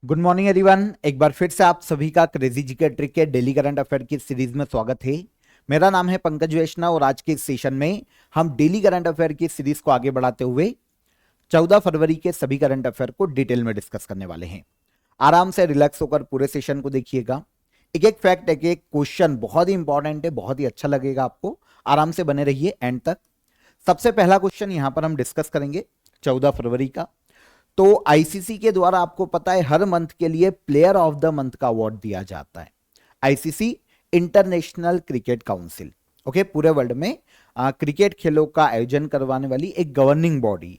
Good morning everyone. एक बार फिर से आप सभी का क्रेजी जीके ट्रिक के डेली करंट अफेयर की सीरीज में स्वागत है। मेरा नाम है पंकज वैष्णव और आज के इस सेशन में हम डेली करंट अफेयर की सीरीज को आगे बढ़ाते हुए 14 फरवरी के सभी करंट अफेयर को डिटेल में डिस्कस करने वाले हैं। आराम से रिलैक्स होकर पूरे सेशन को देखिएगा। एक एक फैक्ट, एक एक क्वेश्चन बहुत ही इंपॉर्टेंट है, बहुत ही अच्छा लगेगा आपको। आराम से बने रहिए एंड तक। सबसे पहला क्वेश्चन यहां पर हम डिस्कस करेंगे 14 फरवरी का। तो आईसीसी के द्वारा आपको पता है हर मंथ के लिए प्लेयर ऑफ द मंथ का अवार्ड दिया जाता है। ICC international cricket council, okay, पूरे वर्ल्ड में क्रिकेट खेलों का आयोजन करवाने वाली एक गवर्निंग बॉडी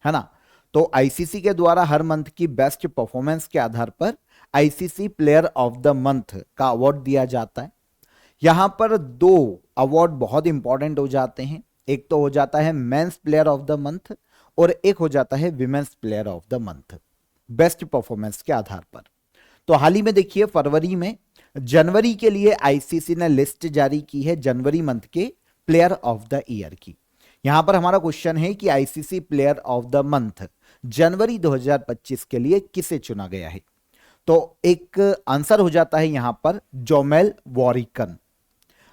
है ना। तो आईसीसी के द्वारा हर मंथ की बेस्ट परफॉर्मेंस के आधार पर ICC player of the month का अवार्ड दिया जाता है। यहां पर दो अवार्ड बहुत इंपॉर्टेंट हो जाते हैं। एक तो हो जाता है mains player of the month और एक हो जाता है women's player of the month, best performance के आधार पर। तो हाल ही में देखिए फरवरी में जनवरी के लिए आईसीसी ने लिस्ट जारी की है जनवरी मंथ के प्लेयर ऑफ द ईयर की। यहां पर हमारा क्वेश्चन है कि ICC player of the month जनवरी 2025 के लिए किसे चुना गया है। तो एक आंसर हो जाता है यहां पर जोमेल वॉरिकन।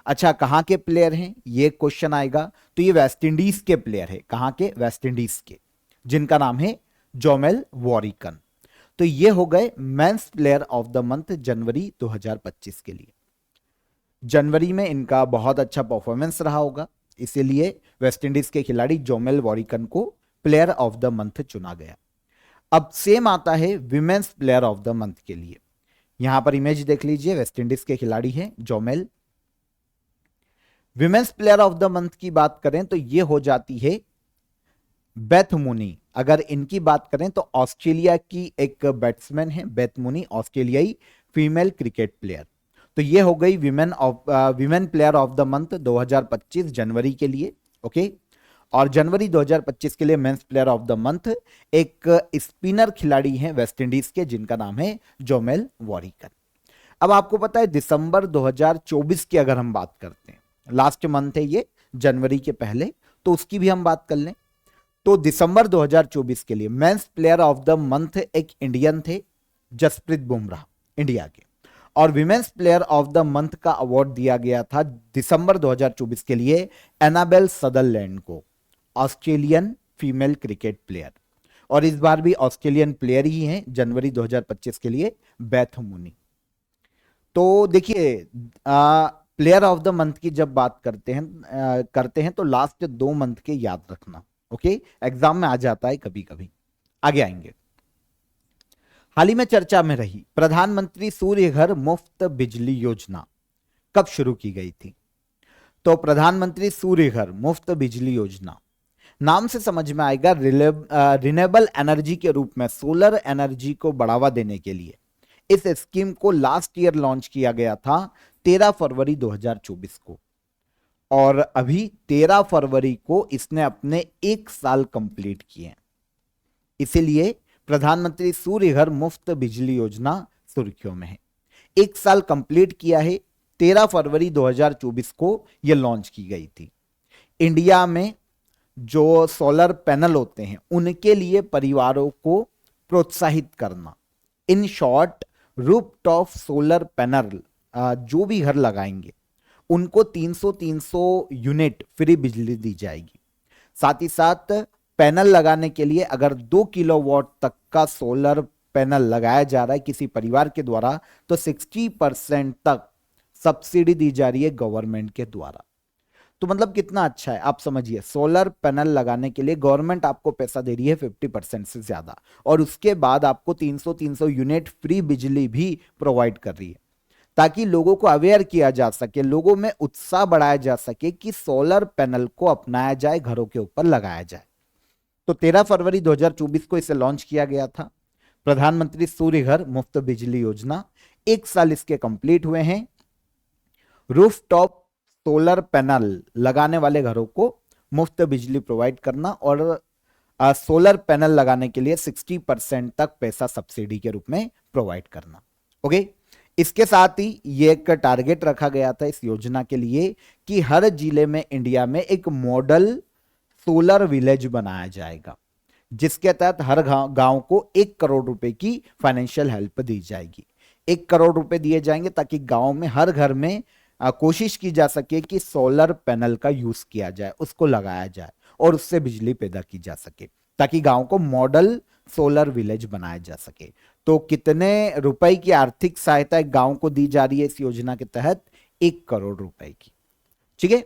अच्छा, कहां के प्लेयर हैं ये क्वेश्चन आएगा। तो ये वेस्ट इंडीज के प्लेयर है। कहां के? वेस्ट इंडीज के, जिनका नाम है जोमेल वॉरिकन। तो ये हो गए men's player of the month जनवरी 2025 के लिए। जनवरी में इनका बहुत अच्छा परफॉर्मेंस रहा होगा, इसीलिए वेस्ट इंडीज के खिलाड़ी जोमेल वॉरिकन को प्लेयर ऑफ द मंथ चुना गया। अब सेम आता है women's player of the month के लिए। यहां पर इमेज देख लीजिए, वेस्ट इंडीज के खिलाड़ी हैं Jomel. Women's player of the month की बात करें तो ये हो जाती है बेथ मूनी। अगर इनकी बात करें तो ऑस्ट्रेलिया की एक बैट्समैन है बेथ मूनी, ऑस्ट्रेलियाई फीमेल क्रिकेट प्लेयर। तो ये हो गई women player of the month 2025 जनवरी के लिए, ओके। और जनवरी 2025 के लिए mains player of the month एक स्पिनर खिलाड़ी हैं वेस्ट इंडीज के, जिनका नाम है जोमेल वॉरिकन। अब आपको पता है दिसंबर 2024 की अगर हम बात करते हैं, लास्ट मंथ है ये जनवरी के पहले, तो उसकी भी हम बात कर लें। तो दिसंबर 2024 के लिए mains player of the month एक इंडियन थे, जसप्रीत बुमराह, इंडिया के। और women's player of the month का अवार्ड दिया गया था दिसंबर 2024 के लिए एनाबेल सदरलैंड को, ऑस्ट्रेलियन फीमेल क्रिकेट प्लेयर। और इस बार भी ऑस्ट्रेलियन प्लेयर ही हैं जनवरी 2025 के लिए, बेथ मूनी। तो देखिए प्लेयर ऑफ द मंथ की जब बात करते हैं तो लास्ट 2 मंथ के याद रखना, ओके। एग्जाम में आ जाता है कभी कभी। आगे आएंगे। हाल ही में चर्चा में रही प्रधानमंत्री सूर्य घर मुफ्त बिजली योजना कब शुरू की गई थी। तो प्रधानमंत्री सूर्य घर मुफ्त बिजली योजना, नाम से समझ में आएगा रिन्यूएबल एनर्जी के रूप में सोलर एनर्जी को बढ़ावा देने के लिए इस स्कीम को लास्ट ईयर लॉन्च किया गया था 13 फरवरी 2024 को। और अभी 13 फरवरी को इसने अपने 1 साल कंप्लीट किए। इसीलिए प्रधानमंत्री सूर्य घर मुफ्त बिजली योजना सुर्खियों में है। 1 साल कंप्लीट किया है, 13 फरवरी 2024 को यह लॉन्च की गई थी। इंडिया में जो सोलर पैनल होते हैं उनके लिए परिवारों को प्रोत्साहित करना, in short rooftop solar panel जो भी घर लगाएंगे उनको 300 यूनिट फ्री बिजली दी जाएगी। साथ ही साथ पैनल लगाने के लिए अगर 2 किलोवाट तक का सोलर पैनल लगाया जा रहा है किसी परिवार के द्वारा तो 60% तक सब्सिडी दी जा रही है गवर्नमेंट के द्वारा। तो मतलब कितना अच्छा है आप समझिए, सोलर पैनल लगाने के लिए गवर्नमेंट आपको पैसा दे रही है 50% से ज्यादा, और उसके बाद आपको 300 यूनिट फ्री बिजली भी प्रोवाइड कर रही है, ताकि लोगों को अवेयर किया जा सके, लोगों में उत्साह बढ़ाया जा सके कि सोलर पैनल को अपनाया जाए, घरों के ऊपर लगाया जाए। तो 13 फरवरी 2024 को इसे लॉन्च किया गया था, प्रधानमंत्री सूर्य घर मुफ्त बिजली योजना। 1 साल इसके कंप्लीट हुए हैं। रूफटॉप सोलर पैनल लगाने वाले घरों को मुफ्त बिजली प्रोवाइड करना और सोलर पैनल लगाने के लिए 60% तक पैसा सब्सिडी के रूप में प्रोवाइड करना, ओके। इसके साथ ही ये एक टारगेट रखा गया था इस योजना के लिए कि हर जिले में इंडिया में एक मॉडल सोलर विलेज बनाया जाएगा। जिसके तहत हर गांव को 1 करोड़ रुपए की फाइनेंशियल हेल्प दी जाएगी। 1 करोड़ रुपए दिए जाएंगे ताकि गांव में हर घर में कोशिश की जा सके कि सोलर पैनल का यूज किया जाए, उसको लगाया जाए और उससे बिजली पैदा की जा सके, ताकि गांव को मॉडल सोलर विलेज बनाया जा सके। तो कितने रुपए की आर्थिक सहायता एक गांव को दी जा रही है इस योजना के तहत? 1 करोड़ रुपए की। ठीक है।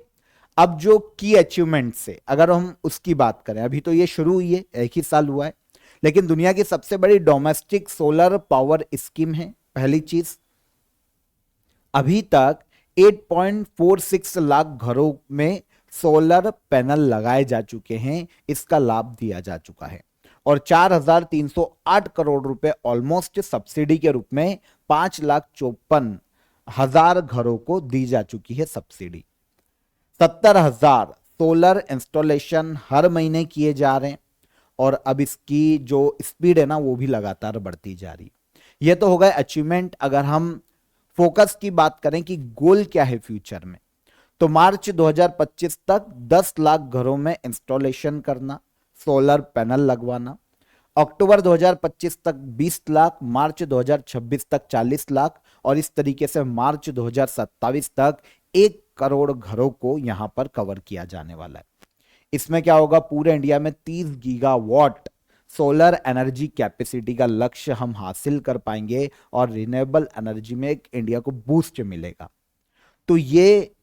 अब जो की अचीवमेंट से अगर हम उसकी बात करें, अभी तो ये शुरू हुई है, 1 ही साल हुआ है, लेकिन दुनिया की सबसे बड़ी डोमेस्टिक सोलर पावर स्कीम है। पहली चीज, अभी तक 8.46 लाख घरों में सोलर पैनल लगाए जा चुके हैं, इसका लाभ दिया जा चुका है। और 4,308 करोड़ रुपए ऑलमोस्ट सब्सिडी के रूप में 5,54,000 घरों को दी जा चुकी है सब्सिडी। 70,000 सोलर इंस्टॉलेशन हर महीने किए जा रहे हैं और अब इसकी जो स्पीड है ना वो भी लगातार बढ़ती जा रही। ये तो हो गए अचीवमेंट। अगर हम फोकस की बात करें कि गोल क्या है फ्यूचर में, तो मार्च 2025 तक 10 लाख घरों में इंस्टॉलेशन करना, सोलर पैनल लगवाना। अक्टूबर 2025 तक 20 लाख, मार्च 2026 तक 40 लाख और इस तरीके से मार्च 2027 तक 1 करोड़ घरों को यहां पर कवर किया जाने वाला है। इसमें क्या होगा, पूरे इंडिया में 30 गीगावाट सोलर एनर्जी कैपेसिटी का लक्ष्य हम हासिल कर पाएंगे और रिन्यूएबल एनर्जी में एक इंडिया को बूस्ट मिलेगा। तो ये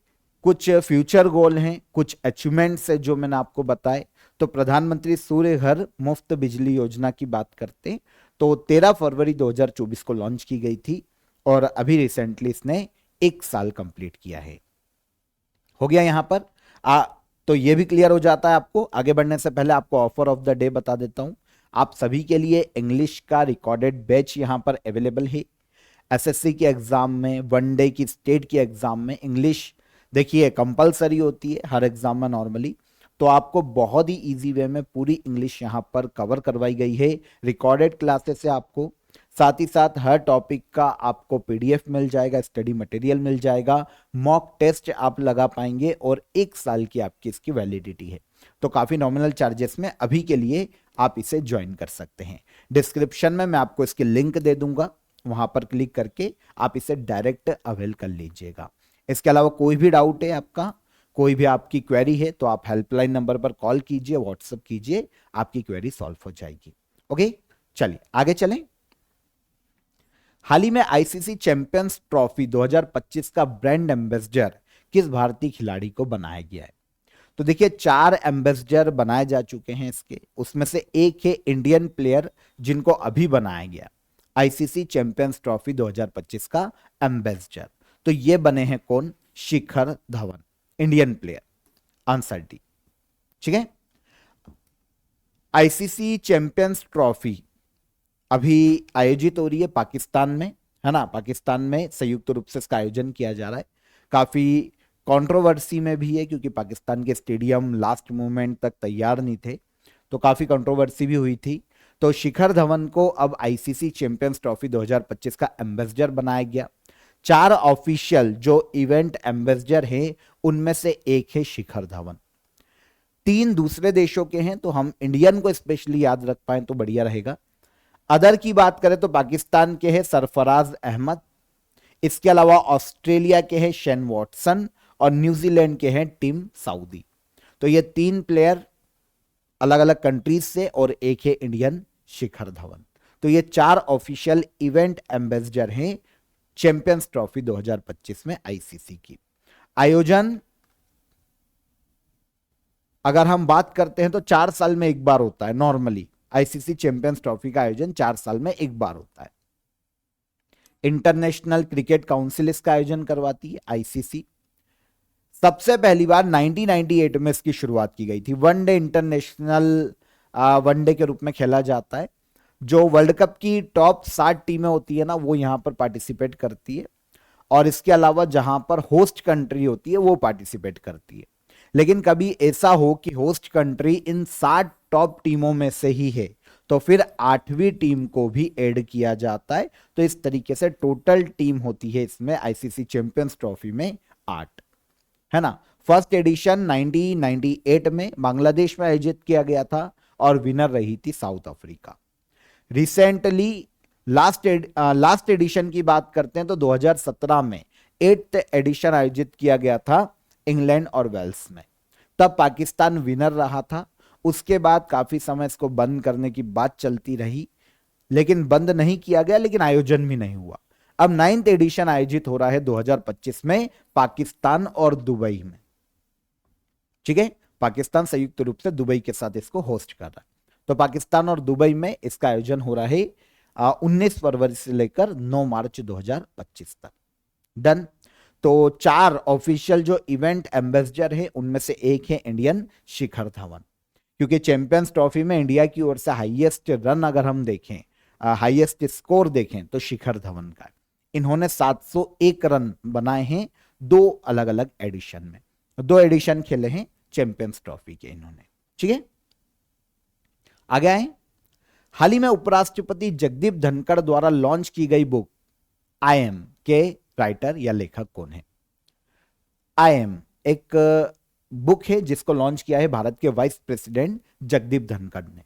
कुछ फ्यूचर गोल हैं, कुछ अचीवमेंट्स है जो मैंने आपको बताए। तो प्रधानमंत्री सूर्य घर मुफ्त बिजली योजना की बात करते हैं तो 13 फरवरी 2024 को लॉन्च की गई थी और अभी रिसेंटली इसने 1 साल कंप्लीट किया है। हो गया यहां पर तो ये भी क्लियर हो जाता है आपको। आगे बढ़ने से पहले आपको ऑफर ऑफ द डे बता देता हूं। आप सभी के लिए इंग्लिश का रिकॉर्डेड बैच यहां पर अवेलेबल है। एसएससी के एग्जाम में, वनडे की, स्टेट की एग्जाम में इंग्लिश देखिए कंपलसरी होती है हर एग्जाम में नॉर्मली, तो आपको बहुत ही इजी वे में पूरी इंग्लिश यहां पर कवर करवाई गई है रिकॉर्डेड क्लासेस से आपको। साथ ही साथ हर टॉपिक का आपको पीडीएफ मिल जाएगा, स्टडी मटेरियल मिल जाएगा, मॉक टेस्ट आप लगा पाएंगे और 1 साल की आपकी इसकी वैलिडिटी है। तो काफी नॉमिनल चार्जेस में अभी के लिए आप इसे ज्वाइन कर सकते हैं। डिस्क्रिप्शन में मैं आपको इसकी लिंक दे दूंगा, वहां पर क्लिक करके आप इसे डायरेक्ट अवेल कर लीजिएगा। इसके अलावा कोई भी डाउट है आपका, कोई भी आपकी क्वेरी है तो आप हेल्पलाइन नंबर पर कॉल कीजिए, व्हाट्सएप कीजिए, आपकी क्वेरी सॉल्व हो जाएगी। ओके, चलिए आगे चलें। हाल ही में आईसीसी चैंपियंस ट्रॉफी 2025 का ब्रांड एम्बेसडर किस भारतीय खिलाड़ी को बनाया गया है? तो देखिए 4 एम्बेसडर बनाए जा चुके हैं इसके, उसमें से एक है इंडियन प्लेयर जिनको अभी बनाया गया आईसीसी चैंपियंस ट्रॉफी 2025 का एम्बेसडर। तो ये बने हैं कौन? Shikhar Dhawan, Indian player, answer D. ठीक है। आईसीसी चैंपियंस ट्रॉफी अभी आयोजित हो रही है पाकिस्तान में, है ना। पाकिस्तान में संयुक्त रूप से इसका आयोजन किया जा रहा है। काफी कंट्रोवर्सी में भी है क्योंकि पाकिस्तान के स्टेडियम लास्ट मोमेंट तक तैयार नहीं थे, तो काफी कंट्रोवर्सी भी हुई थी। तो शिखर धवन को अब आईसीसी चैंपियंस ट्रॉफी 2025 का एम्बेसडर बनाया गया। 4 ऑफिशियल जो इवेंट एम्बेसडर हैं उनमें से एक है शिखर धवन, 3 दूसरे देशों के हैं, तो हम इंडियन को स्पेशली याद रख पाए तो बढ़िया रहेगा। अदर की बात करें तो पाकिस्तान के हैं सरफराज अहमद, इसके अलावा ऑस्ट्रेलिया के हैं शेन वॉटसन और न्यूजीलैंड के हैं टिम साउदी। तो ये 3 प्लेयर अलग अलग कंट्रीज से और एक है इंडियन शिखर धवन। तो ये 4 ऑफिशियल इवेंट एम्बेसडर हैं चैंपियंस ट्रॉफी 2025 में आईसीसी की। आयोजन अगर हम बात करते हैं तो 4 साल में एक बार होता है नॉर्मली। आईसीसी चैंपियंस ट्रॉफी का आयोजन 4 साल में एक बार होता है। इंटरनेशनल क्रिकेट काउंसिल इसका आयोजन करवाती है आईसीसी। सबसे पहली बार 1998 में इसकी शुरुआत की गई थी। वनडे इंटरनेशनल वनडे के रूप में खेला जाता है। जो वर्ल्ड कप की टॉप 60 टीमें होती है ना वो यहां पर पार्टिसिपेट करती है और इसके अलावा जहां पर होस्ट कंट्री होती है वो पार्टिसिपेट करती है। लेकिन कभी ऐसा हो कि होस्ट कंट्री इन 60 टॉप टीमों में से ही है तो फिर 8वीं टीम को भी ऐड किया जाता है। तो इस तरीके से टोटल टीम होती है इसमें आईसीसी चैंपियंस ट्रॉफी में 8, है ना। फर्स्ट एडिशन 1998 में बांग्लादेश में आयोजित किया गया था और विनर रही थी south Africa. Recently last addition की बात करते हैं तो 2017 में 8th एडिशन आयोजित किया गया था इंग्लैंड और वेल्स में। तब पाकिस्तान विनर रहा था। उसके बाद काफी समय इसको बंद करने की बात चलती रही, लेकिन बंद नहीं किया गया, लेकिन आयोजन भी नहीं हुआ। अब 9th एडिशन आयोजित हो रहा है 2025 में पाकिस्तान और दुबई में। ठीक है, पाकिस्तान संयुक्त रूप से दुबई के साथ इसको होस्ट कर रहा है। तो पाकिस्तान और दुबई में इसका आयोजन हो रहा है 19 फरवरी से लेकर 9 मार्च 2025 तक। डन। तो 4 ऑफिशियल जो इवेंट एम्बेसडर है उनमें से एक है इंडियन शिखर धवन, क्योंकि चैंपियंस ट्रॉफी में इंडिया की ओर से हाईएस्ट रन अगर हम देखें, हाईएस्ट स्कोर देखें तो शिखर धवन का। इन्होंने 701 रन बनाए हैं 2 अलग अलग एडिशन में। 2 एडिशन खेले हैं चैंपियंस ट्रॉफी के इन्होंने। ठीक है, आगे आए। हाल ही में उपराष्ट्रपति जगदीप धनखड़ द्वारा लॉन्च की गई बुक आई एम के राइटर या लेखक कौन है? आई एम एक बुक है जिसको लॉन्च किया है भारत के वाइस प्रेसिडेंट जगदीप धनखड़ ने।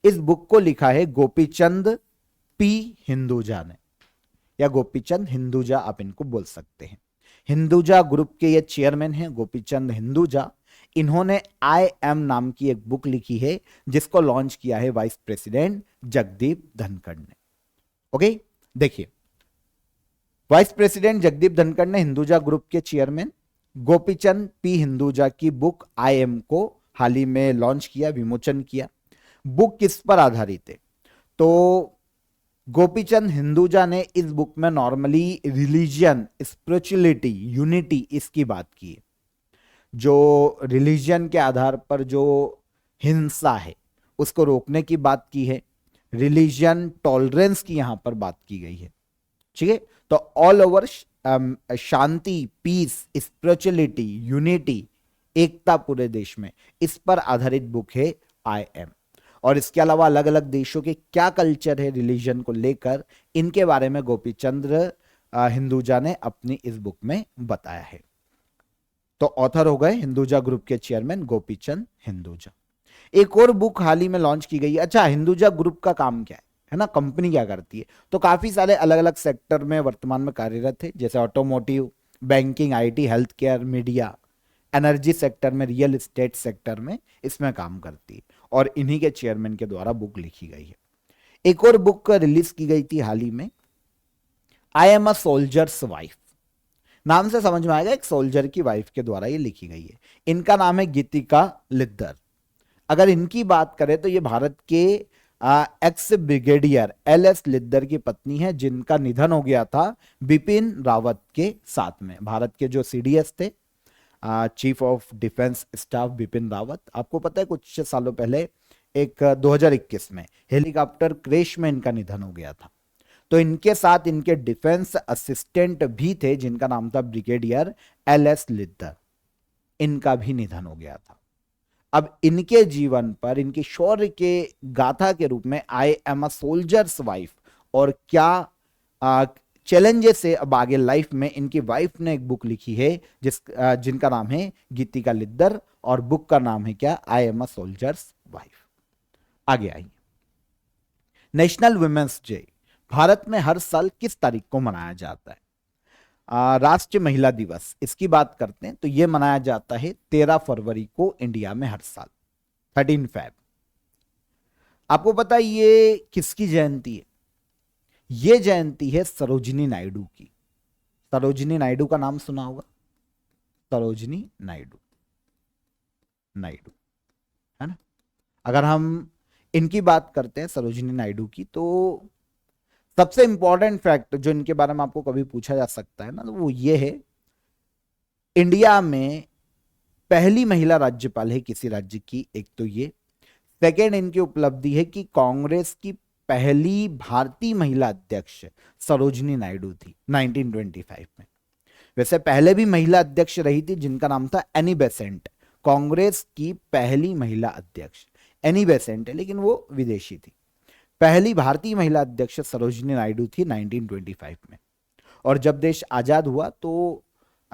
इस बुक को लिखा है गोपीचंद पी हिंदुजा ने, या गोपीचंद हिंदुजा आप इनको बोल सकते हैं। हिंदुजा ग्रुप के ये चेयरमैन हैं गोपीचंद हिंदुजा। इन्होंने आई एम नाम की एक बुक लिखी है जिसको लॉन्च किया है वाइस प्रेसिडेंट जगदीप धनखड़ ने। ओके, देखिए, वाइस प्रेसिडेंट जगदीप धनखड़ ने हिंदुजा ग्रुप के चेयरमैन गोपीचंद पी हिंदुजा की बुक आई एम को हाल ही में लॉन्च किया, विमोचन किया। बुक किस पर आधारित है? तो गोपीचंद हिंदुजा ने इस बुक में नॉर्मली रिलीजियन, स्पिरिचुअलिटी, यूनिटी इसकी बात की है। जो रिलीजन के आधार पर जो हिंसा है उसको रोकने की बात की है। रिलीजन टॉलरेंस की यहां पर बात की गई है। ठीक है, तो ऑल ओवर शांति, पीस, स्पिरिचुअलिटी, यूनिटी, एकता पूरे देश में, इस पर आधारित बुक है आई एम। और इसके अलावा अलग अलग देशों के क्या कल्चर है रिलीजन को लेकर, इनके बारे में गोपीचंद्र हिंदुजा ने अपनी इस बुक में बताया है। तो ऑथर हो गए हिंदुजा ग्रुप के चेयरमैन गोपीचंद हिंदुजा। एक और बुक हाल ही में लॉन्च की गई है। अच्छा, हिंदुजा ग्रुप का काम क्या है ना, कंपनी क्या करती है? तो काफी सारे अलग अलग सेक्टर में वर्तमान में कार्यरत है, जैसे automotive, banking, IT, health care, media, energy sector में, रियल एस्टेट सेक्टर में इसमें काम करती है। और इन्हीं के चेयरमैन के द्वारा बुक लिखी गई है। एक और बुक रिलीज की गई थी हाल ही में, I am a soldiers wife. नाम से समझ में आएगा, एक सोल्जर की वाइफ के द्वारा ये लिखी गई है। इनका नाम है गीतिका लिद्दर। अगर इनकी बात करें तो ये भारत के एक्स ब्रिगेडियर एल.एस. लिद्दर की पत्नी है, जिनका निधन हो गया था बिपिन रावत के साथ में। भारत के जो सीडीएस थे, chief of defence staff Bipin Rawat, आपको पता है कुछ सालों पहले एक 2021 में हेलीकॉप्टर क्रैश में इनका निधन हो गया था। तो इनके साथ इनके डिफेंस असिस्टेंट भी थे जिनका नाम था ब्रिगेडियर एल.एस. लिद्दर। इनका भी निधन हो गया था। अब इनके जीवन पर, इनकी शौर्य के गाथा के रूप में I am a soldiers wife और क्या चैलेंजेस है अब आगे लाइफ में, इनकी वाइफ ने एक बुक लिखी है जिनका नाम है गीतिका लिद्दर, और बुक का नाम है क्या? I am a soldiers wife. आगे आइए। नेशनल वुमेन्स डे भारत में हर साल किस तारीख को मनाया जाता है? राष्ट्रीय महिला दिवस, इसकी बात करते हैं तो यह मनाया जाता है 13 फरवरी को इंडिया में हर साल, 13 फेब। आपको पता है ये किसकी जयंती है? ये जयंती है सरोजिनी नायडू की। सरोजिनी नायडू का नाम सुना होगा, सरोजिनी नायडू, नायडू है ना। अगर हम इनकी बात करते हैं सरोजिनी नायडू की, तो सबसे इंपॉर्टेंट फैक्ट जो इनके बारे में आपको कभी पूछा जा सकता है ना, तो वो ये है, इंडिया में पहली महिला राज्यपाल है किसी राज्य की, एक तो ये। सेकेंड, इनकी उपलब्धि है कि कांग्रेस की पहली भारतीय महिला अध्यक्ष सरोजिनी नायडू थी 1925 में। वैसे पहले भी महिला अध्यक्ष रही थी जिनका नाम था एनी बेसेंट। कांग्रेस की पहली महिला अध्यक्ष एनी बेसेंट है, लेकिन वो विदेशी थी। पहली भारतीय महिला अध्यक्ष सरोजिनी नायडू थी 1925 में। और जब देश आजाद हुआ तो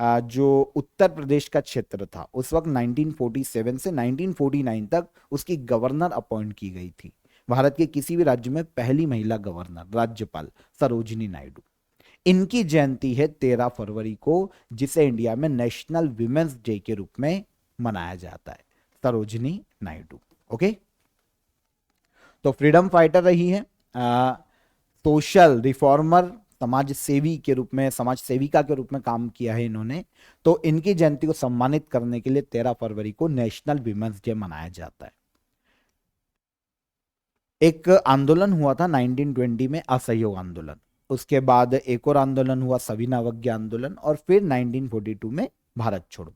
जो उत्तर प्रदेश का क्षेत्र था उस वक्त 1947 से 1949 तक उसकी गवर्नर अपॉइंट की गई थी। भारत के किसी भी राज्य में पहली महिला गवर्नर राज्यपाल सरोजिनी नायडू। इनकी जयंती है 13 फरवरी को, जिसे इंडिया में नेशनल विमेंस डे के रूप में मनाया जाता है। सरोजिनी नायडू। ओके, तो फ्रीडम फाइटर रही है, सोशल रिफॉर्मर, समाज सेवी के रूप में, समाज सेविका के रूप में काम किया है इन्होंने। तो इनकी जयंती को सम्मानित करने के लिए 13 फरवरी को नेशनल विमेंस डे मनाया जाता है। एक आंदोलन हुआ था 1920 में, असहयोग आंदोलन। उसके बाद एक और आंदोलन हुआ, सविनय अवज्ञा आंदोलन, और फिर 1942 में भारत छोड़ो।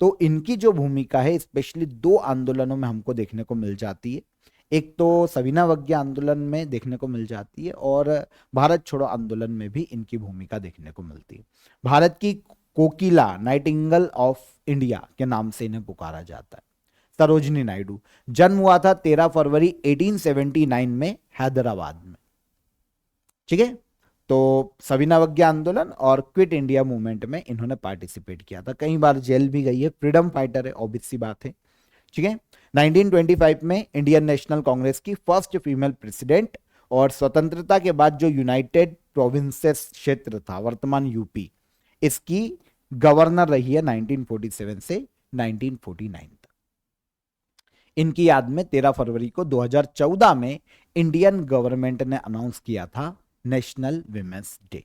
तो इनकी जो भूमिका है स्पेशली दो आंदोलनों में हमको देखने को मिल जाती है। एक तो सविनय अवज्ञा आंदोलन में देखने को मिल जाती है, और भारत छोड़ो आंदोलन में भी इनकी भूमिका देखने को मिलती है। भारत की कोकिला, नाइटिंगेल ऑफ इंडिया के नाम से इन्हें पुकारा जाता है। सरोजिनी नायडू, जन्म हुआ था 13 फरवरी 1879 में हैदराबाद में। ठीक है, तो सविनय अवज्ञा आंदोलन और क्विट इंडिया मूवमेंट में इन्होंने पार्टिसिपेट किया था। कई बार जेल भी गई है, फ्रीडम फाइटर है, ऑब्वियस सी बात है। ठीक है, 1925 में इंडियन नेशनल कांग्रेस की फर्स्ट फीमेल प्रेसिडेंट, और स्वतंत्रता के बाद जो यूनाइटेड प्रोविंसेस क्षेत्र था, वर्तमान यूपी, इसकी गवर्नर रही है 1947 से 1949 तक। इनकी याद में 13 फरवरी को 2014 में इंडियन गवर्नमेंट ने अनाउंस किया था नेशनल विमेंस डे।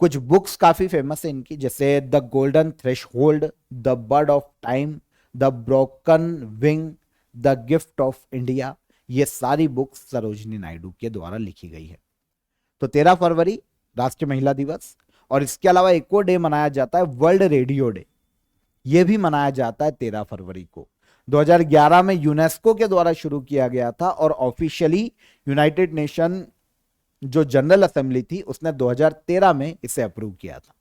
कुछ बुक्स काफी फेमस है इनकी, जैसे the golden threshold, the bird of time, the broken wing, the gift of India. ये सारी बुक्स सरोजिनी नायडू के द्वारा लिखी गई है। तो 13 फरवरी राष्ट्रीय महिला दिवस, और इसके अलावा एक और डे मनाया जाता है वर्ल्ड रेडियो डे। यह भी मनाया जाता है 13 फरवरी को। 2011 में यूनेस्को के द्वारा शुरू किया गया था, और ऑफिशियली यूनाइटेड नेशन जो जनरल असेंबली थी उसने 2013 में इसे अप्रूव किया था।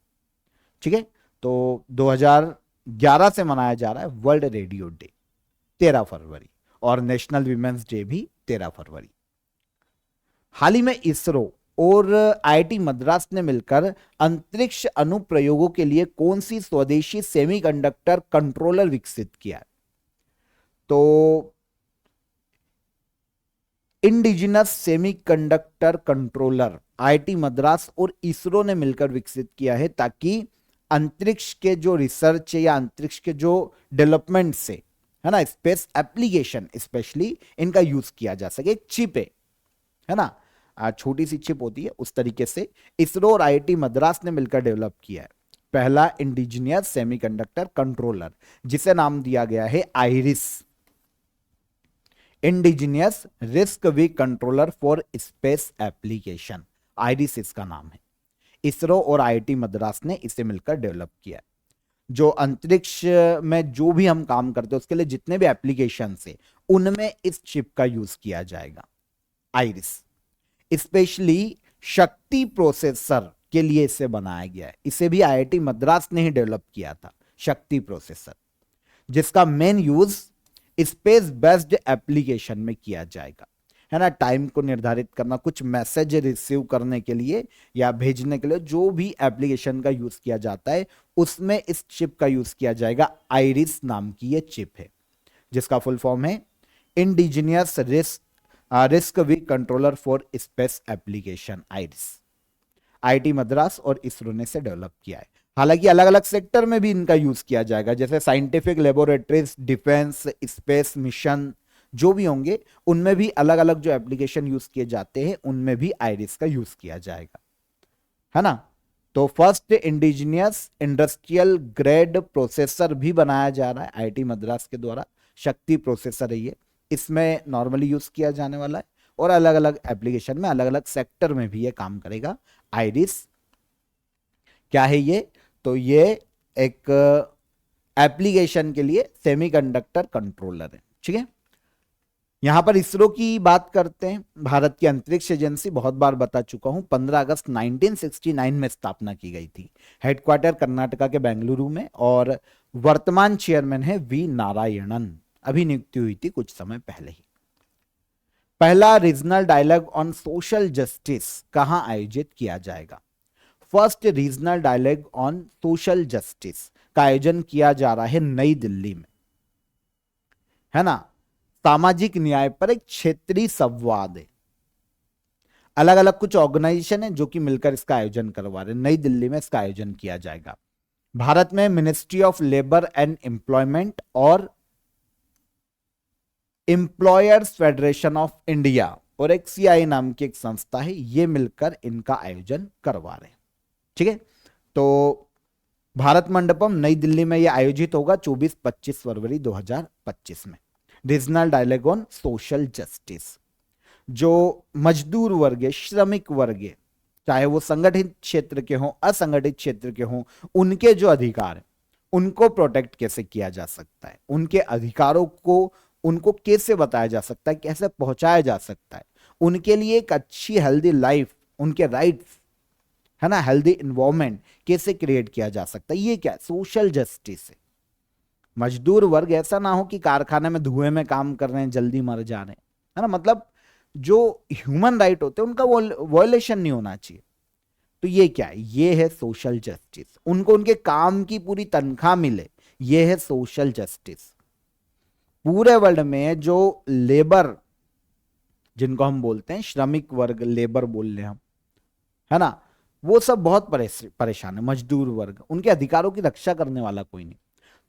ठीक है, तो 2011 से मनाया जा रहा है वर्ल्ड रेडियो डे 13 फरवरी, और नेशनल विमेंस डे भी 13 फरवरी। हाल ही में इसरो और आईआईटी मद्रास ने मिलकर अंतरिक्ष अनुप्रयोगों के लिए कौन सी स्वदेशी सेमीकंडक्टर कंट्रोलर विकसित किया है? तो indigenous semiconductor controller IIT Madras और इसरो ने मिलकर विकसित किया है, ताकि अंतरिक्ष के जो रिसर्च है या अंतरिक्ष के जो डेवलपमेंट से, है ना, स्पेस एप्लीकेशन स्पेशली इनका यूज किया जा सके। एक चिप है ना, छोटी सी चिप होती है, उस तरीके से इसरो और आईआईटी मद्रास ने मिलकर डेवलप किया है पहला इंडिजिनियस सेमीकंडक्टर कंट्रोलर, जिसे नाम दिया गया है IRIS, indigenous RISC week controller for space application. IRIS इसका नाम है। इसरो और आईआईटी मद्रास ने इसे मिलकर डेवलप किया है। जो अंतरिक्ष में जो भी हम काम करते हैं उसके लिए जितने भी एप्लीकेशन है उनमें इस चिप का यूज किया जाएगा, आइरिस। स्पेशली शक्ति प्रोसेसर के लिए इसे बनाया गया है। इसे भी आईआईटी मद्रास ने ही डेवलप किया था, शक्ति प्रोसेसर, जिसका main use space based application में किया जाएगा, है ना। टाइम को निर्धारित करना, कुछ मैसेज रिसीव करने के लिए या भेजने के लिए जो भी एप्लीकेशन का यूज किया जाता है उसमें इस चिप का यूज किया जाएगा। आइरिस नाम की ये चिप है, जिसका फुल फॉर्म है indigenous RISC week controller for space application, IRIS. IIT Madras और इसरो ने से डेवलप किया है। हालांकि अलग अलग सेक्टर में भी इनका यूज किया जाएगा, जैसे scientific laboratories, defence, space mission जो भी होंगे उनमें भी अलग अलग जो एप्लीकेशन यूज किए जाते हैं उनमें भी आइरिस का यूज किया जाएगा, है ना। तो first indigenous industrial grade processor भी बनाया जा रहा है आईआईटी मद्रास के द्वारा। शक्ति प्रोसेसर है ये, इसमें नॉर्मली यूज किया जाने वाला है, और अलग अलग एप्लीकेशन में अलग अलग सेक्टर में भी ये काम करेगा। आइरिस क्या है ये? तो ये एक एप्लीकेशन के लिए सेमीकंडक्टर कंट्रोलर है। ठीक है, यहां पर इसरो की बात करते हैं। भारत की अंतरिक्ष एजेंसी, बहुत बार बता चुका हूं, 15 अगस्त 1969 में स्थापना की गई थी। हेडक्वार्टर कर्नाटका के बेंगलुरु में, और वर्तमान चेयरमैन है वी नारायणन। अभी नियुक्ति हुई थी कुछ समय पहले ही। पहला regional dialogue on social justice कहां आयोजित किया जाएगा? First regional dialogue on social justice का आयोजन किया जा रहा है नई दिल्ली में, है ना। सामाजिक न्याय पर एक क्षेत्रीय संवाद है। अलग अलग कुछ ऑर्गेनाइजेशन है जो कि मिलकर इसका आयोजन करवा रहे हैं। नई दिल्ली में इसका आयोजन किया जाएगा। भारत में ministry of labour and employment और एम्प्लॉयर्स फेडरेशन ऑफ इंडिया और एक सीआई नाम की एक संस्था है, ये मिलकर इनका आयोजन करवा रहे हैं। ठीक है, तो भारत मंडपम नई दिल्ली में यह आयोजित होगा 24-25 फरवरी 2025 में। Regional dialogue on social justice. जो मजदूर वर्ग है, श्रमिक वर्ग है, चाहे वो संगठित क्षेत्र के हों, असंगठित क्षेत्र के हों, उनके जो अधिकार है उनको प्रोटेक्ट कैसे किया जा सकता है, उनके अधिकारों को उनको कैसे बताया जा सकता है, कैसे पहुंचाया जा सकता है, उनके लिए एक अच्छी हेल्दी लाइफ, उनके राइट्स, है ना, हेल्दी इन्वायरमेंट कैसे क्रिएट किया जा सकता है, ये क्या सोशल जस्टिस है। मजदूर वर्ग ऐसा ना हो कि कारखाने में धुएं में काम कर रहे हैं, जल्दी मर जा रहे हैं, है ना, मतलब जो ह्यूमन राइट होते हैं उनका वॉयलेशन नहीं होना चाहिए। तो ये क्या है, ये है सोशल जस्टिस। उनको उनके काम की पूरी तनख्वाह मिले, ये है सोशल जस्टिस। पूरे वर्ल्ड में जो लेबर, जिनको हम बोलते हैं श्रमिक वर्ग, लेबर बोल रहे हम, है ना, वो सब बहुत परेशान है। मजदूर वर्ग, उनके अधिकारों की रक्षा करने वाला कोई नहीं।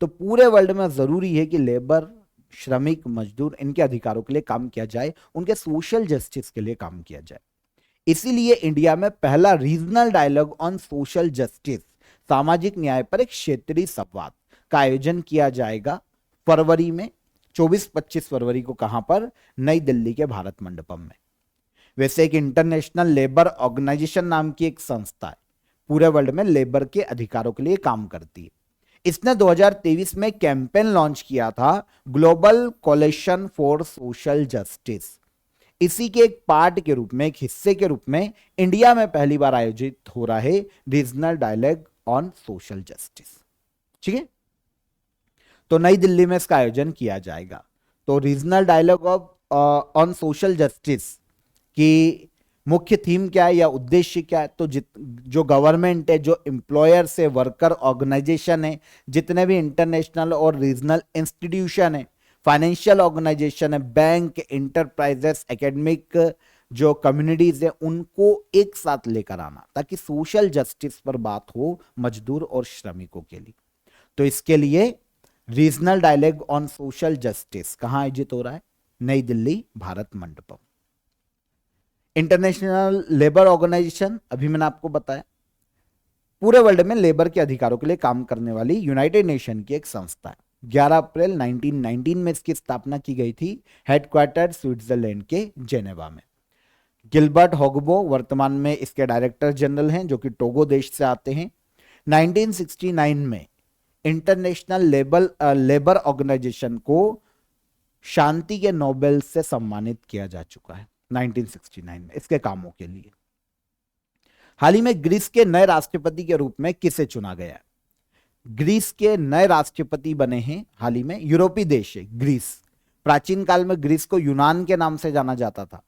तो पूरे वर्ल्ड में जरूरी है कि लेबर, श्रमिक, मजदूर, इनके अधिकारों के लिए काम किया जाए, उनके सोशल जस्टिस के लिए काम किया जाए। इसीलिए इंडिया में पहला regional dialogue on social justice, सामाजिक न्याय पर एक क्षेत्रीय संवाद का आयोजन किया जाएगा फरवरी में, 24-25 फरवरी को। कहां पर? नई दिल्ली के भारत मंडपम में। वैसे एक इंटरनेशनल लेबर ऑर्गेनाइजेशन नाम की एक संस्था है, पूरे वर्ल्ड में लेबर के अधिकारों के लिए काम करती है। इसने 2023 में कैंपेन लॉन्च किया था, global coalition for social justice. इसी के एक पार्ट के रूप में, एक हिस्से के रूप में इंडिया में पहली बार आयोजित हो रहा है regional dialogue on social justice. ठीक है, तो नई दिल्ली में इसका आयोजन किया जाएगा। तो regional dialogue on social justice की मुख्य थीम क्या है या उद्देश्य क्या है? तो जो गवर्नमेंट है, जो एम्प्लॉयर्स है, वर्कर ऑर्गेनाइजेशन है, जितने भी इंटरनेशनल और रीजनल इंस्टीट्यूशन है, फाइनेंशियल ऑर्गेनाइजेशन है, बैंक, इंटरप्राइजेस, एकेडमिक जो कम्युनिटीज है, उनको एक साथ लेकर आना ताकि सोशल जस्टिस पर बात हो मजदूर और श्रमिकों के लिए। तो इसके लिए regional dialogue on social justice कहां आयोजित हो रहा है? New Delhi Bharat Mandapam. International labour organisation, अभी मैंने आपको बताया, पूरे वर्ल्ड में लेबर के अधिकारों के लिए काम करने वाली यूनाइटेड नेशन की एक संस्था है। 11 अप्रैल 1919 में इसकी स्थापना की गई थी, हेडक्वार्टर स्विट्जरलैंड के जेनेवा में। गिलबर्ट हॉगबो वर्तमान में इसके डायरेक्टर जनरल हैं, जो कि टोगो देश से आते हैं। 1969 में इंटरनेशनल लेबर ऑर्गेनाइजेशन को शांति के नोबेल से सम्मानित किया जा चुका है 1969 में इसके कामों के लिए। हाल ही में ग्रीस के नए राष्ट्रपति के रूप में किसे चुना गया? ग्रीस के नए राष्ट्रपति बने हैं हाल ही में, यूरोपीय देश है ग्रीस। प्राचीन काल में ग्रीस को यूनान के नाम से जाना जाता था,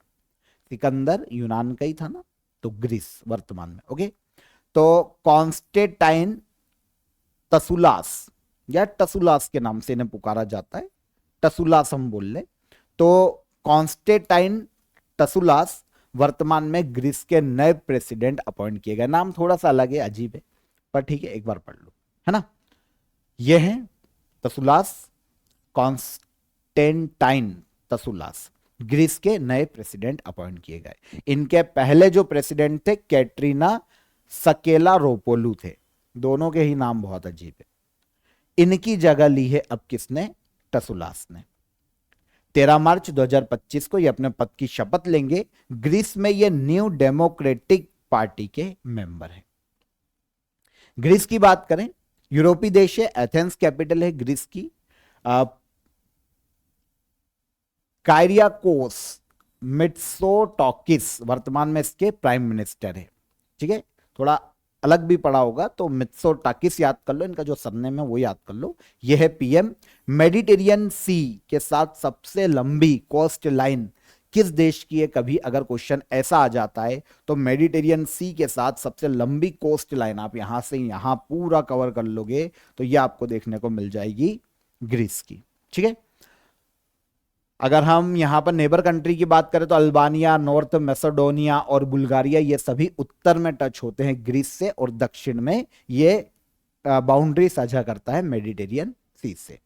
सिकंदर यूनान का ही था ना, तो ग्रीस वर्तमान में। ओके, तो कॉन्स्टेंटाइन तसुलास या टसुलास के नाम से इन्हें पुकारा जाता है, टसुलास हम बोल ले। तो कॉन्स्टेंटाइन टसुलास वर्तमान में ग्रीस के नए प्रेसिडेंट अपॉइंट किए गए। नाम थोड़ा सा अलग है, अजीब है, पर ठीक है, एक बार पढ़ लो, है ना। ये है तसुलास, कॉन्स्टेंटाइन तसुलास, ग्रीस के नए प्रेसिडेंट अपॉइंट किए गए। इनके पहले जो प्रेसिडेंट थे कैटरीना सकेलारोपोलू थे, दोनों के ही नाम बहुत अजीब है। इनकी जगह ली है अब किसने? टसुलास ने। 13 मार्च 2025 को ये अपने पद की शपथ लेंगे। ग्रीस में ये न्यू डेमोक्रेटिक पार्टी के मेंबर हैं। ग्रीस की बात करें, यूरोपीय देश है, एथेंस कैपिटल है ग्रीस की। कायरियाकोस मित्सोटाकिस वर्तमान में इसके प्राइम मिनिस्टर है। ठीक है, थोड़ा अलग भी पढ़ा होगा, तो मित्सोटाकिस याद कर लो, इनका जो सरनेम है वो याद कर लो। ये है पीएम। मेडिटेरियन सी के साथ सबसे लंबी कोस्ट लाइन किस देश की है, कभी अगर क्वेश्चन ऐसा आ जाता है तो मेडिटेरियन सी के साथ सबसे लंबी कोस्ट लाइन आप यहां से यहां पूरा कवर कर लोगे तो ये आपको देखने को मिल जाएगी ग्रीस की। ठीक है, अगर हम यहां पर नेबर कंट्री की बात करें तो अल्बानिया, नॉर्थ मैसेडोनिया और बुल्गारिया ये सभी उत्तर में टच होते हैं ग्रीस से, और दक्षिण में ये बाउंड्री साझा करता है मेडिटेरियन सी से।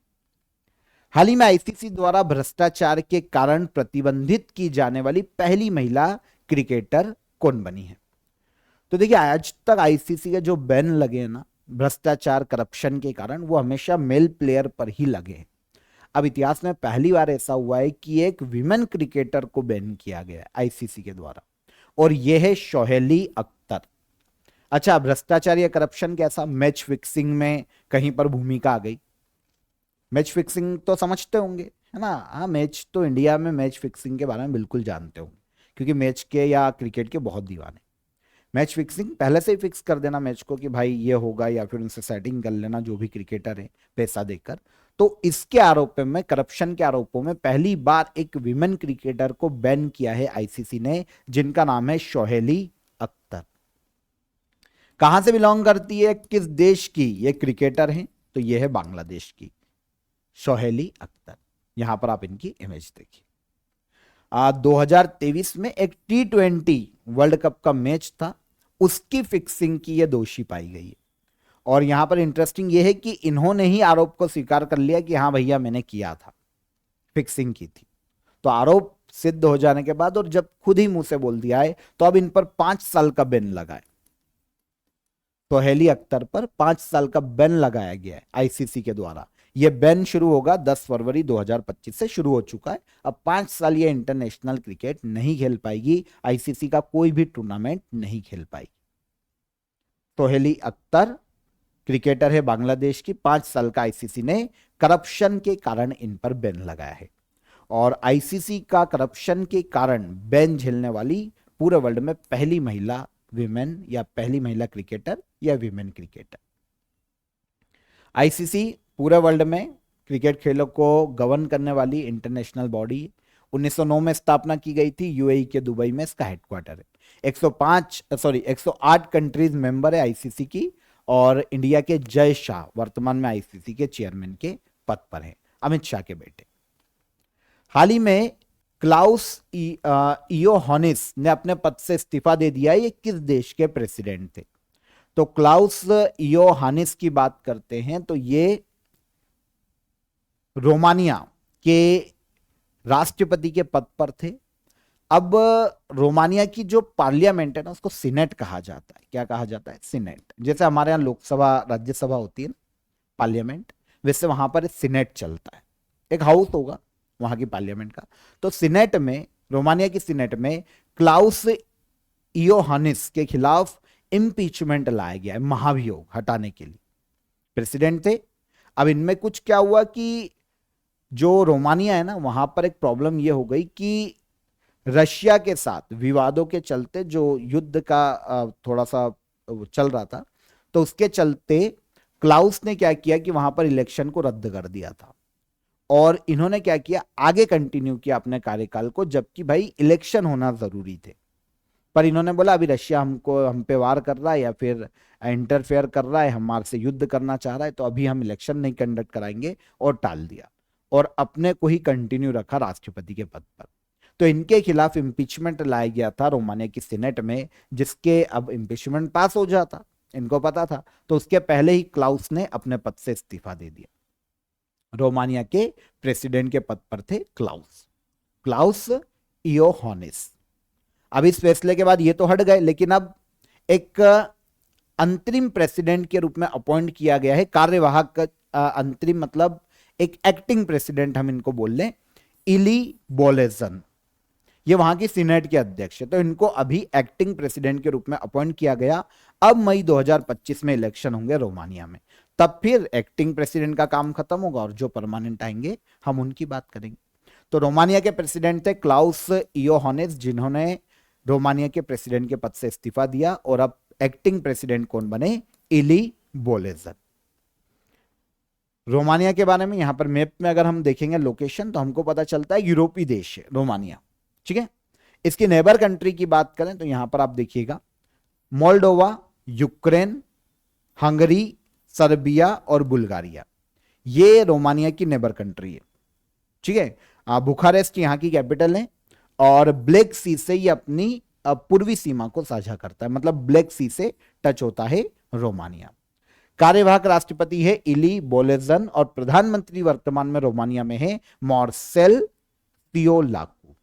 हाल ही में आईसीसी द्वारा भ्रष्टाचार के कारण प्रतिबंधित की जाने वाली पहली महिला क्रिकेटर कौन बनी है? तो देखिए, आज तक आईसीसी के जो बैन लगे हैं ना भ्रष्टाचार करप्शन के कारण, वो हमेशा मेल प्लेयर पर ही लगे हैं। अब इतिहास में पहली बार ऐसा हुआ है कि एक विमेन क्रिकेटर को बैन किया गया है आईसीसी के द्वारा, और यह है सोहेली अख्तर। अच्छा, भ्रष्टाचार या करप्शन कैसा? मैच फिक्सिंग में कहीं पर भूमिका आ गई। मैच फिक्सिंग तो समझते होंगे, है ना? हाँ, मैच तो इंडिया में मैच फिक्सिंग के बारे में बिल्कुल जानते होंगे, क्योंकि मैच के या क्रिकेट के बहुत दीवाने। मैच फिक्सिंग, पहले से ही फिक्स कर देना मैच को कि भाई ये होगा, या फिर उनसे सेटिंग कर लेना जो भी क्रिकेटर है पैसा देकर। तो इसके आरोप में, करप्शन के आरोपों में पहली बार एक विमेन क्रिकेटर को बैन किया है आईसीसी ने, जिनका नाम है सोहेली अख्तर। कहां से बिलोंग करती है, किस देश की ये क्रिकेटर है? तो ये है बांग्लादेश की सोहेली अख्तर। यहां पर आप इनकी इमेज देखिए। 2023 में एक T20 वर्ल्ड कप का मैच था, उसकी फिक्सिंग की ये दोषी पाई गई है। और यहां पर इंटरेस्टिंग ये है कि इन्होंने ही आरोप को स्वीकार कर लिया कि हाँ भैया मैंने किया था, फिक्सिंग की थी। तो आरोप सिद्ध हो जाने के बाद, और जब खुद ही मुंह से बोल दिया है, तो अब इन पर 5 साल का बैन लगा है। सोहेली अख्तर पर 5 साल का बैन लगाया गया है आईसीसी के द्वारा। यह बैन शुरू होगा 10 फरवरी 2025 से शुरू हो चुका है। अब 5 साल ये इंटरनेशनल क्रिकेट नहीं खेल पाएगी, आईसीसी का कोई भी टूर्नामेंट नहीं खेल पाएगी। सोहेली अख्तर क्रिकेटर है बांग्लादेश की, 5 साल का आईसीसी ने करप्शन के कारण इन पर बैन लगाया है। और आईसीसी का करप्शन के कारण बैन झेलने वाली पूरे वर्ल्ड में पहली महिला विमेन, या पहली महिला क्रिकेटर या विमेन क्रिकेटर। आईसीसी पूरे वर्ल्ड में क्रिकेट खेलों को गवर्न करने वाली इंटरनेशनल बॉडी। 1909 में स्थापना की गई थी, यूएई के दुबई में इसका हेडक्वार्टर है। 108 कंट्रीज मेंबर है आईसीसी की, और इंडिया के जय शाह वर्तमान में आईसीसी के चेयरमैन के पद पर हैं, अमित शाह के बेटे। हाल ही में क्लाउस इयोहानिस ने अपने पद से इस्तीफा दे दिया। ये किस देश के प्रेसिडेंट थे? तो क्लाउस इयोहानिस की बात करते हैं तो ये रोमानिया के राष्ट्रपति के पद पर थे। अब रोमानिया की जो पार्लियामेंट है ना, उसको सीनेट कहा जाता है। क्या कहा जाता है? सीनेट। जैसे हमारे यहाँ लोकसभा राज्यसभा होती है ना, पार्लियामेंट, वैसे वहां पर सीनेट चलता है, एक हाउस होगा वहां की पार्लियामेंट का। तो सीनेट में, रोमानिया की सीनेट में क्लाउस इयोहानिस के खिलाफ इंपीचमेंट लाया गया है, महाभियोग हटाने के लिए। प्रेसिडेंट थे। अब इनमें कुछ क्या हुआ कि जो रोमानिया है ना, वहां पर एक प्रॉब्लम ये हो गई कि रशिया के साथ विवादों के चलते, जो युद्ध का थोड़ा सा चल रहा था, तो उसके चलते क्लाउस ने क्या किया कि वहां पर इलेक्शन को रद्द कर दिया था। और इन्होंने क्या किया, आगे कंटिन्यू किया अपने कार्यकाल को, जबकि भाई इलेक्शन होना जरूरी थे। पर इन्होंने बोला अभी रशिया हम पे वार कर रहा है, या फिर इंटरफेयर कर रहा है, हमारे से युद्ध करना चाह रहा है, तो अभी हम इलेक्शन नहीं कंडक्ट कराएंगे, और टाल दिया, और अपने को ही कंटिन्यू रखा राष्ट्रपति के पद पर। तो इनके खिलाफ इंपीचमेंट लाया गया था रोमानिया की सीनेट में, जिसके अब इंपीचमेंट पास हो जाता, इनको पता था, तो उसके पहले ही क्लाउस ने अपने पद से इस्तीफा दे दिया। रोमानिया के प्रेसिडेंट के पद पर थे क्लाउस इयोहानिस। अब इस फैसले के बाद ये तो हट गए, लेकिन अब एक अंतरिम प्रेसिडेंट के रूप में अपॉइंट किया गया है, कार्यवाहक अंतरिम मतलब एक एक्टिंग प्रेसिडेंट हम इनको बोल लें, इली बोलेजन। ये वहां की सीनेट के अध्यक्ष है, तो इनको अभी एक्टिंग प्रेसिडेंट के रूप में अपॉइंट किया गया। अब मई 2025 में इलेक्शन होंगे रोमानिया में, तब फिर एक्टिंग प्रेसिडेंट का काम खत्म होगा, और जो परमानेंट आएंगे हम उनकी बात करेंगे। तो रोमानिया के प्रेसिडेंट थे क्लाउस इयोहानिस, जिन्होंने रोमानिया के प्रेसिडेंट के पद से इस्तीफा दिया, और अब एक्टिंग प्रेसिडेंट कौन बने? इली बोलेजन। रोमानिया के बारे में यहां पर मैप में अगर हम देखेंगे लोकेशन, तो हमको पता चलता है यूरोपीय देश है रोमानिया, ठीक है। इसकी नेबर कंट्री की बात करें तो यहां पर आप देखिएगा मोल्डोवा, यूक्रेन, हंगरी, सर्बिया और बुल्गारिया, ये रोमानिया की नेबर कंट्री है। ठीक है, बुखारेस्ट यहाँ की कैपिटल है और ब्लैक सी से ये अपनी पूर्वी सीमा को साझा करता है, मतलब ब्लैक सी से टच होता है रोमानिया। कार्यवाहक राष्ट्रपति है इली बोलेजन और प्रधानमंत्री वर्तमान में रोमानिया में है मार्सेल थियोलाकू।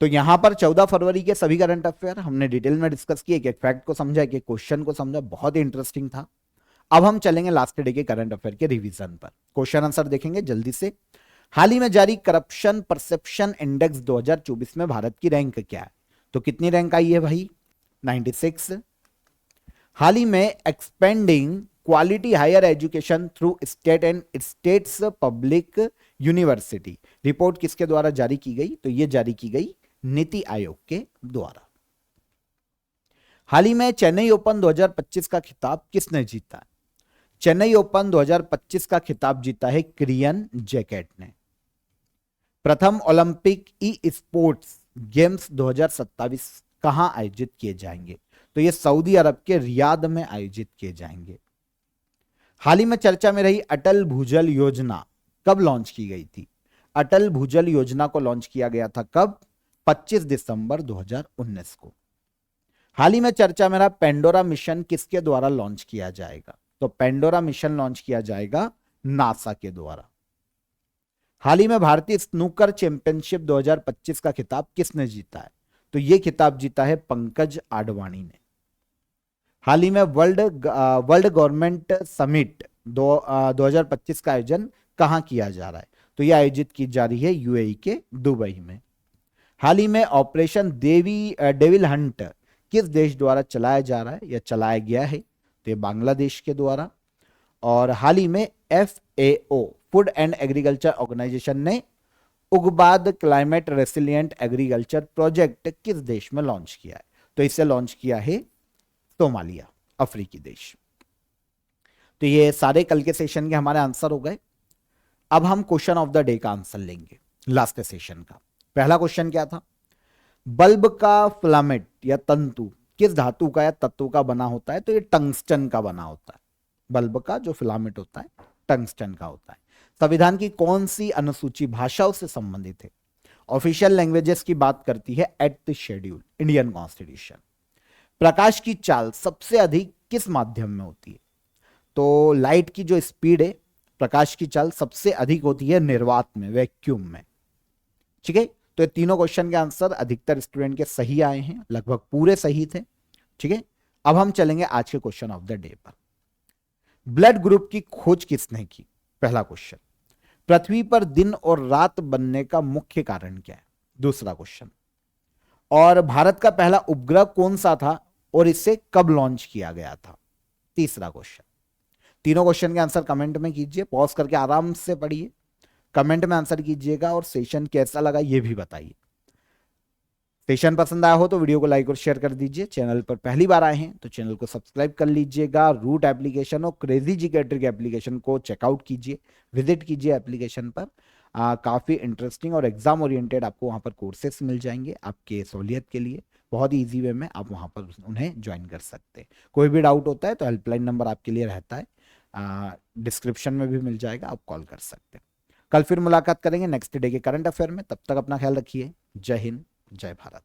तो यहां पर 14 फरवरी के सभी करंट अफेयर हमने डिटेल में डिस्कस किए, एक फैक्ट को समझा, एक क्वेश्चन को समझा, बहुत ही इंटरेस्टिंग था। अब हम चलेंगे लास्ट डे के करंट अफेयर के रिवीजन पर, क्वेश्चन आंसर देखेंगे जल्दी से। हाल ही में जारी करप्शन परसेप्शन इंडेक्स 2024 में भारत की रैंक क्या है? तो कितनी रैंक आई है भाई? 96। हाल ही में expanding quality higher education through state and states public university report किसके द्वारा जारी की गई? तो यह जारी की गई नीति आयोग के द्वारा। हाल ही में चेन्नई ओपन 2025 का खिताब किसने जीता? चेन्नई ओपन 2025 का खिताब जीता है क्रियन जैकेट ने। प्रथम ओलंपिक ई स्पोर्ट्स गेम्स 2027 कहां आयोजित किए जाएंगे? तो ये सऊदी अरब के रियाद में आयोजित किए जाएंगे। हाल ही में चर्चा में रही अटल भूजल योजना कब लॉन्च की गई थी? अटल भूजल योजना को लॉन्च किया गया था कब? 25 दिसंबर 2019 को। हाल ही में चर्चा में रहा पेंडोरा मिशन किसके द्वारा लॉन्च किया जाएगा? तो पेंडोरा मिशन लॉन्च किया जाएगा नासा के द्वारा। हाल ही में भारतीय स्नूकर चैंपियनशिप 2025 का खिताब किसने जीता है? तो यह खिताब जीता है पंकज आडवाणी ने। हाल ही में वर्ल्ड गवर्नमेंट समिट 2025 का आयोजन कहां किया जा रहा है? तो यह आयोजित की जा रही है यूएई के दुबई में। हाल ही में ऑपरेशन डेविल हंट किस देश द्वारा चलाया जा रहा है या चलाया गया है? तो बांग्लादेश के द्वारा। और हाल ही में FAO food and agriculture organisation ने उगबाद क्लाइमेट रेसिलिएंट एग्रीकल्चर प्रोजेक्ट किस देश में लॉन्च किया है? तो इसे लॉन्च किया है सोमालिया, अफ्रीकी देश। तो ये सारे कल के सेशन के हमारे आंसर हो गए। अब हम क्वेश्चन ऑफ द डे का आंसर लेंगे लास्ट सेशन का। पहला क्वेश्चन क्या था? बल्ब का फिलामेंट या तंतु किस धातु का या तत्व का बना होता है? तो ये टंगस्टन का बना होता है। बल्ब का जो फिलामेंट होता है टंगस्टन का होता है। संविधान की कौन सी अनुसूची भाषाओं से संबंधित है? ऑफिशियल लैंग्वेजेस की बात करती है at the schedule Indian constitution. प्रकाश की चाल सबसे अधिक किस माध्यम में होती है? तो लाइट की जो स्पीड है, प्रकाश की चाल सबसे अधिक होती है निर्वात में, वैक्यूम में। ठीक है, तो ये तीनों क्वेश्चन के आंसर अधिकतर स्टूडेंट के सही आए हैं, लगभग पूरे सही थे। ठीक है, अब हम चलेंगे आज के क्वेश्चन ऑफ द डे पर। ब्लड ग्रुप की खोज किसने की? पहला क्वेश्चन। पृथ्वी पर दिन और रात बनने का मुख्य कारण क्या है? दूसरा क्वेश्चन। और भारत का पहला उपग्रह कौन सा था और इसे कब लॉन्च किया गया था? तीसरा क्वेश्चन। तीनों क्वेश्चन के आंसर कमेंट में कीजिए, पॉज करके आराम से पढ़िए, कमेंट में आंसर कीजिएगा और सेशन कैसा लगा ये भी बताइए। सेशन पसंद आया हो तो वीडियो को लाइक और शेयर कर दीजिए। चैनल पर पहली बार आए हैं तो चैनल को सब्सक्राइब कर लीजिएगा। रूट एप्लीकेशन और क्रेजी जीके ट्रिक एप्लीकेशन को चेकआउट कीजिए, विजिट कीजिए एप्लीकेशन पर। काफ़ी इंटरेस्टिंग और एग्जाम ओरिएंटेड आपको वहाँ पर कोर्सेस मिल जाएंगे आपके सहूलियत के लिए। बहुत ही ईजी वे में आप वहाँ पर उन्हें ज्वाइन कर सकते हैं। कोई भी डाउट होता है तो हेल्पलाइन नंबर आपके लिए रहता है, डिस्क्रिप्शन में भी मिल जाएगा, आप कॉल कर सकते हैं। कल फिर मुलाकात करेंगे नेक्स्ट डे के करंट अफेयर में। तब तक अपना ख्याल रखिए। जय हिंद, जय भारत।